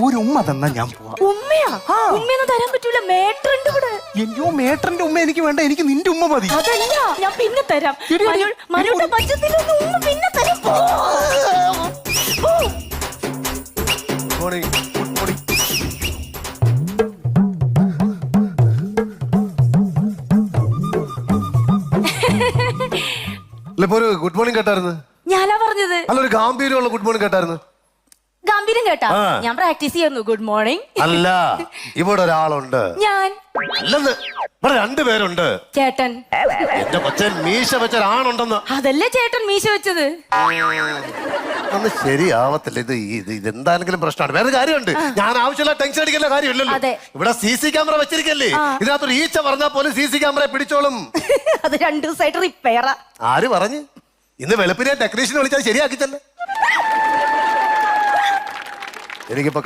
ഒരു ഉമ്മ തന്നാ ഞാൻ പോവാം. ഉമ്മയാ? ഉമ്മയൊന്നും തരാൻ പറ്റൂല, മേട്ടറുണ്ട് ഇവിടെ. അയ്യോ, മേട്ടറിന്റെ ഉമ്മ എനിക്ക് വേണ്ട, എനിക്ക് നിന്റെ ഉമ്മ മതി. അതല്ല, ഞാൻ പിന്നെ തരാം. മനുവിന്റെ പച്ചത്തിലൊന്നും ഉമ്മ പിന്നെ തരാം. പോ. ഒരു ഗുഡ് മോർണിംഗ് കേട്ടായിരുന്നു. ഞാനാ പറഞ്ഞത്. നല്ലൊരു ഗാംഭീര്യമുള്ള ഗുഡ് മോർണിംഗ് കേട്ടായിരുന്നു. ഗംഭീരം കേട്ടാ? ഞാൻ പ്രാക്ടീസ് ചെയ്യുന്നു. Good morning. അല്ല, ഇവിടെ ഒരാളുണ്ട്. ഞാൻ അല്ലെന്ന്, ഇവിടെ രണ്ടുപേരുണ്ട്. ചേട്ടൻ. എന്റെ കൊച്ചൻ മീശ വെച്ച ഒരാണുണ്ടെന്ന്. അതല്ലേ ചേട്ടൻ മീശ വെച്ചത്? ഒന്ന് ശരിയാവത്തില്ല. ഇതെന്താണെങ്കിലും പ്രശ്നമാണ്. വേറെ കാര്യമുണ്ട്. ഞാൻ ആവശ്യമില്ല ടെൻഷൻ അടിക്കേണ്ട കാര്യമില്ലല്ലോ. ഇവിടെ CC ക്യാമറ വെച്ചിരിക്കല്ലേ, ഇതിനകത്തൊരു ഈച്ച പറഞ്ഞാൽ പോലും CC ക്യാമറ പിടിച്ചോളും. അത് 2 ദിവസമായിട്ട് റിപ്പയറാ. ആര് പറഞ്ഞു? ഇന്ന് വെളുപ്പിനെ ടെക്നീഷ്യനെ വിളിച്ചാൽ ശരിയാക്കിച്ചല്ലേ. എനിക്കിപ്പോ